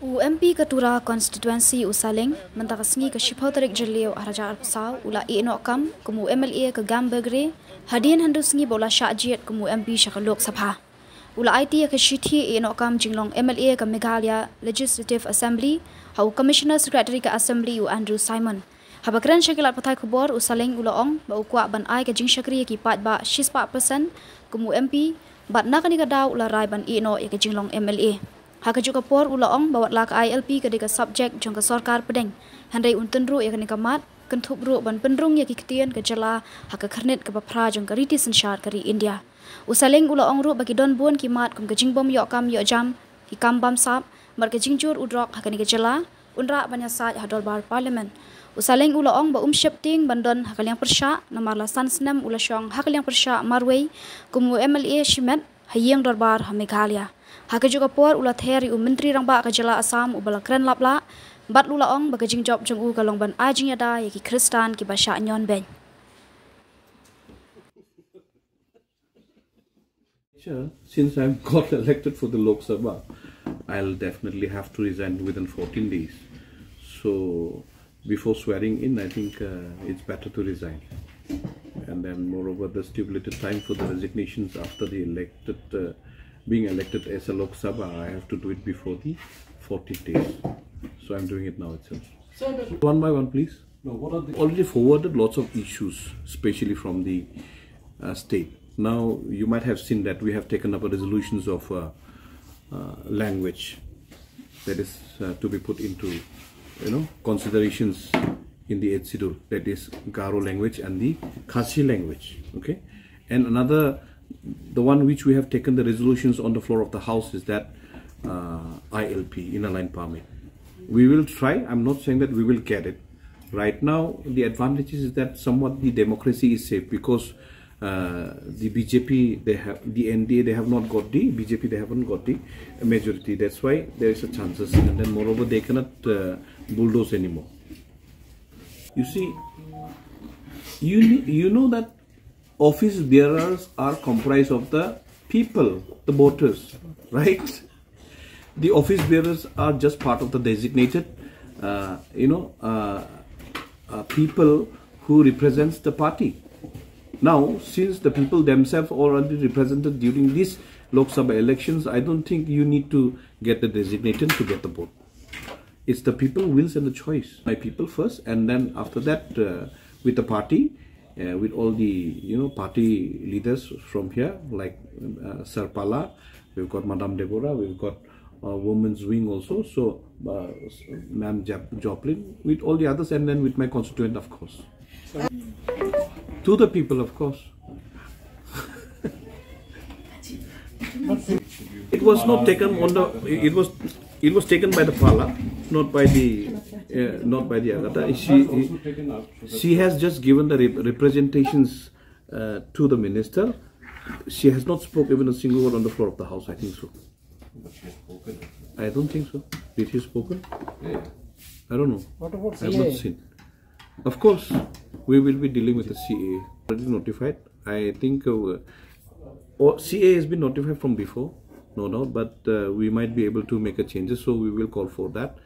MP Katura constituency Saleng mentakasngi ke Shipau Tarik Jelio Araja Al-Pasau ula Inokam kumu MLA ke Gambagre hadin handusngi bola Syajiat kumu MP Syakalok Sabha ula IT ke Shithi Inokam Jinglong MLA ke Meghalaya Legislative Assembly hau Commissioner Secretary ke Assembly Andrew Simon habakran Syakilat Patai Kubor Saleng ulaong ba ukwa ban ai ke Jing Syakri ki pat ba 6% kumu MP bat nakani ka daw ula rai ban Ino ke Jinglong MLA Haka juga por ulaong bawat lak ILP kedika subjek jong ke sorkar pedeng. Handai untun ru ya kani kamat, kentup ru ban penrung ya ki Ktien ke jela haka kernet ke bapra jong ke riti sensyar kari India. Saleng ulaong ru bagi don buan kimat kum ke jingbom yok kam yok jam, ki kam bam sap, mar ke jingjur udrok haka ni ke jela, unra banyasaj hadol bar parlimen. Saleng ulaong ba syepting bandon haka liang persya, namar lasan senam ulasyong haka liang persya marway, kumu MLA Shimet, hayang darbar ha Meghalaya. Haka juga por ulat heri menteri rang ba kajala Asam ubala kren lapla bat lulaong ba kajing job jong u kalong ban ajing yada yaki Kristan ki basya nyon ben. Since I got elected for the Lok Sabha, I'll definitely have to resign within 14 days. So before swearing in, I think it's better to resign. And then moreover, the stipulated time for the resignations after the being elected as a Lok Sabha, I have to do it before the 40 days. So I'm doing it now itself. One by one, please. No, what are already forwarded lots of issues, especially from the state. Now you might have seen that we have taken up a resolutions of language that is to be put into considerations in the 8th schedule, that is Garo language and the Khasi language. Okay, and another, the one which we have taken the resolutions on the floor of the house is that ILP, inner line permit. We will try. I'm not saying that we will get it right now. The advantage is that somewhat the democracy is safe because the BJP, they have the NDA, they have not got the BJP, they haven't got the majority. That's why there is a chances, and then moreover they cannot bulldoze anymore. You see, you know that office bearers are comprised of the people, the voters, right? The office bearers are just part of the designated, people who represents the party. Now, since the people themselves already represented during these Lok Sabha elections, I don't think you need to get the designated to get the vote. It's the people wills and the choice. My people first, and then after that, with the party, with all the party leaders from here, like Sir Pala, we've got Madame Deborah, we've got women's wing also, so Ma'am Joplin, with all the others, and then with my constituent, of course. To the people, of course. It was not taken on the. It was taken by the Pala, not by the Agata. She has just given the representations to the minister. She has not spoken even a single word on the floor of the house. I think so. I don't think so. Did she spoken? Yeah. I don't know. What about CA? I have not seen. Of course, we will be dealing with the CA. Already notified. I think CA has been notified from before, no doubt, but we might be able to make a changes. So we will call for that,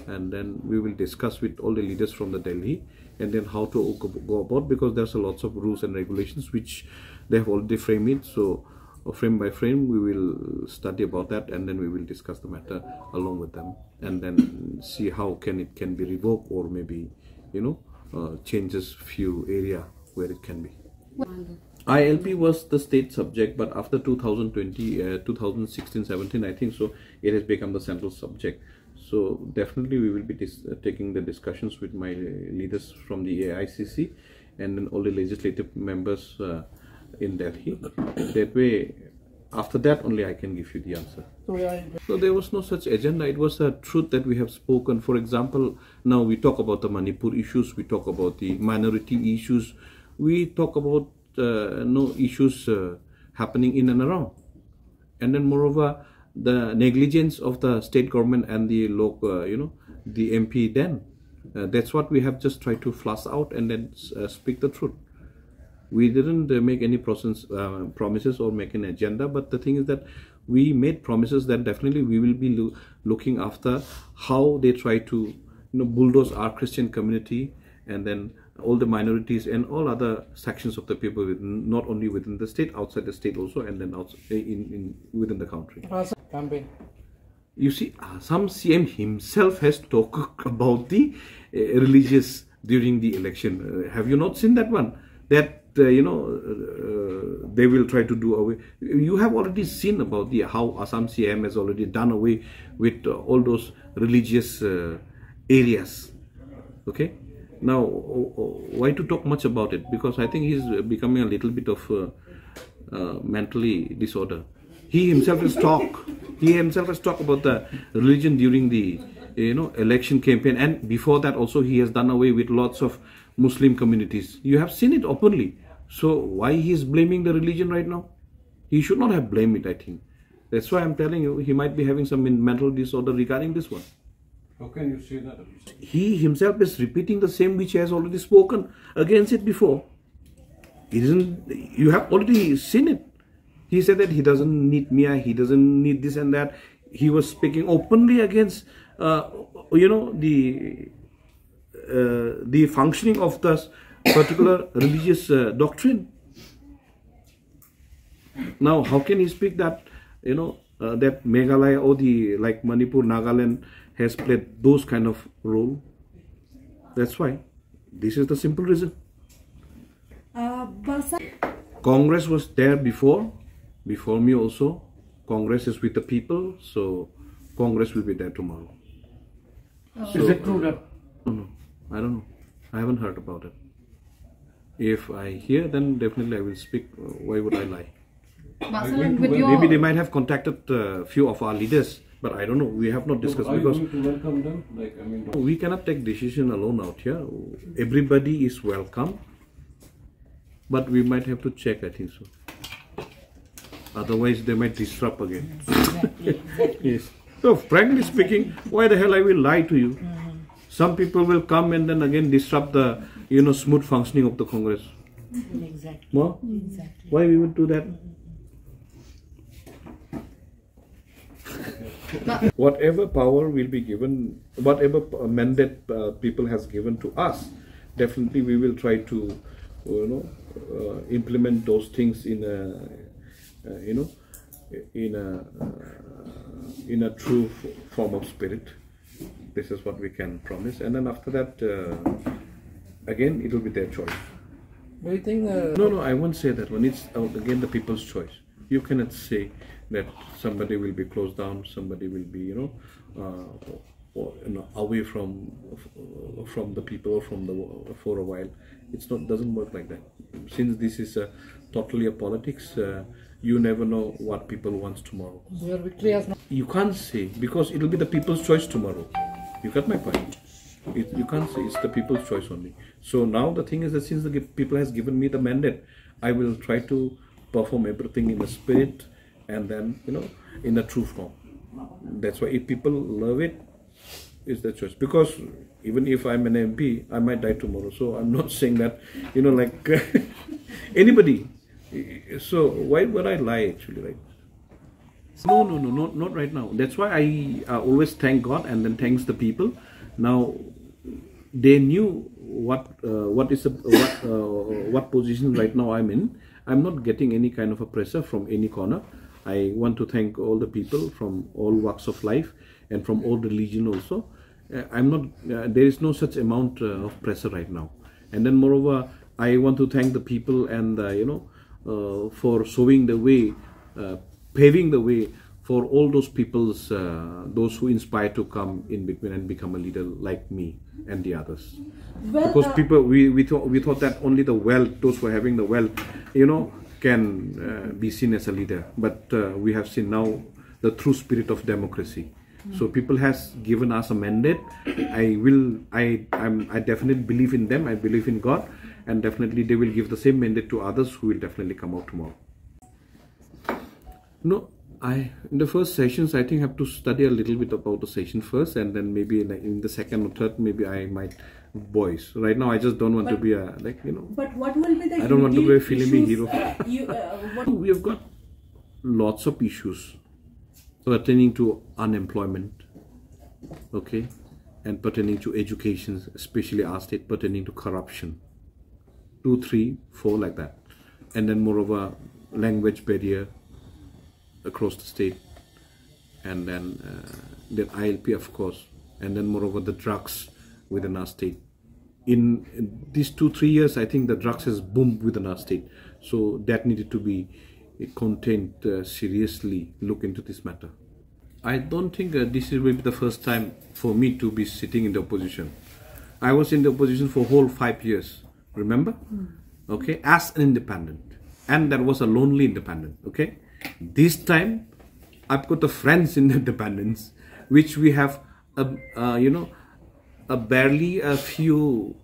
and then we will discuss with all the leaders from the Delhi, and then how to go about, because there's a lots of rules and regulations which they have already framed it. So frame by frame we will study about that, and then we will discuss the matter along with them, and then see how it can be revoked, or maybe changes few area where it can be. ILP was the state subject, but after 2016-17, I think so, it has become the central subject. So definitely we will be taking the discussions with my leaders from the AICC and then all the legislative members in Delhi. That way, after that only I can give you the answer. So there was no such agenda. It was a truth that we have spoken. For example, now we talk about the Manipur issues, we talk about the minority issues, we talk about no issues happening in and around. And then moreover, the negligence of the state government and the local, the MP then. That's what we have just tried to flush out and then speak the truth. We didn't make any promises or make an agenda, but the thing is that we made promises that definitely we will be looking after how they try to bulldoze our Christian community, and then all the minorities and all other sections of the people, not only within the state, outside the state also, and then outside, within the country. Campaign. You see, some CM himself has talked about the religious during the election. Have you not seen that one? That they will try to do away. You have already seen about how Assam CM has already done away with all those religious areas. Okay. Now, why to talk much about it? Because I think he's becoming a little bit of mentally disorder. He himself has talked. He himself has talked about the religion during the election campaign, and before that also he has done away with lots of Muslim communities. You have seen it openly. So why he is blaming the religion right now? He should not have blamed it. I think that's why I'm telling you he might be having some mental disorder regarding this one. How can you say that? He himself is repeating the same which he has already spoken against it before. It isn't. You have already seen it. He said that he doesn't need Mia, he doesn't need this and that. He was speaking openly against, the functioning of this particular religious doctrine. Now, how can he speak that, that Meghalaya or like Manipur, Nagaland has played those kind of role? That's why. This is the simple reason. Congress was there before me also. Congress is with the people, so Congress will be there tomorrow. So, Is it true that? No, I don't know. I haven't heard about it. If I hear, then definitely I will speak. Why would I lie? Maybe they might have contacted a few of our leaders, but I don't know. We have not discussed, because to welcome them? we cannot take decision alone out here. Everybody is welcome, but we might have to check, I think so. Otherwise, they might disrupt again. Exactly. Yes. So, frankly speaking, why the hell I will lie to you? Some people will come and then again disrupt the, smooth functioning of the Congress. Exactly. What? Exactly. Why we would do that? Whatever power will be given, whatever mandate people has given to us, definitely we will try to, implement those things in a true form of spirit. This is what we can promise, and then after that, again, it will be their choice. Do you think? No, I won't say that one. It's again the people's choice. You cannot say that somebody will be closed down, somebody will be, away from the people or for a while. Doesn't work like that. Since this is totally a politics, you never know what people want tomorrow. Your victory has not. You can't say, because it will be the people's choice tomorrow. You got my point? You can't say, it's the people's choice only. So now the thing is that since the people has given me the mandate, I will try to perform everything in the spirit, and then, in a true form. That's why if people love it, it's their choice. Because even if I'm an MP, I might die tomorrow. So I'm not saying that, like anybody. So why would I lie actually, right? No, not right now. That's why I always thank God and then thanks the people. Now they knew what position right now I'm in. I'm not getting any kind of a pressure from any corner. I want to thank all the people from all walks of life and from all religion also. I'm not. There is no such amount of pressure right now. And then moreover, I want to thank the people and for showing the way, paving the way for all those peoples, those who inspire to come in between and become a leader like me and the others. Well, because people, we thought that only the wealth, those who are having the wealth, can be seen as a leader. But we have seen now the true spirit of democracy. So people has given us a mandate. I definitely believe in them. I believe in God, and definitely they will give the same mandate to others who will definitely come out tomorrow. No, In the first sessions, I think I have to study a little bit about the session first, and then maybe in the second or third, maybe I might voice. Right now, I just don't want to be a, like, you know. But what will be the I don't want to be a filmy issues, hero. We have got lots of issues pertaining to unemployment, okay, and pertaining to education, especially our state, pertaining to corruption. 2, 3, 4 like that. And then moreover, language barrier across the state, and then ILP, of course, and then moreover the drugs within our state. In these 2-3 years, I think the drugs has boomed within our state, so that needed to be contained, seriously look into this matter. I don't think this will be the first time for me to be sitting in the opposition. I was in the opposition for whole 5 years, remember? Okay, as an independent, and that was a lonely independent, okay? This time, I've got the friends in the independence, which we have, barely a few,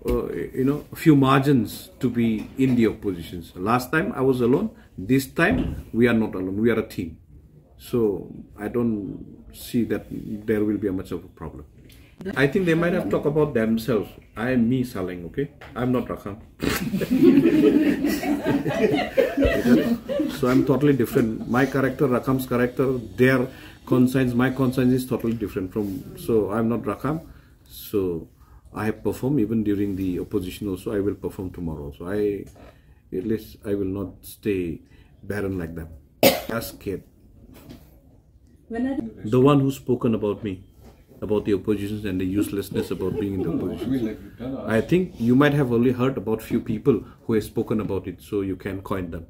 a few margins to be in the oppositions. Last time I was alone. This time we are not alone. We are a team. So I don't see that there will be much of a problem. I think they might have talked about themselves. I am me, Saleng, okay? I'm not Rakham. So I'm totally different. My character, Rakham's character, their conscience, my conscience is totally different from, so I'm not Rakham. So I have performed even during the opposition also. I will perform tomorrow. So at least I will not stay barren like them. I'm scared. The one who's spoken about me, about the oppositions and the uselessness about being in the opposition. I think you might have only heard about few people who have spoken about it, so you can coin them.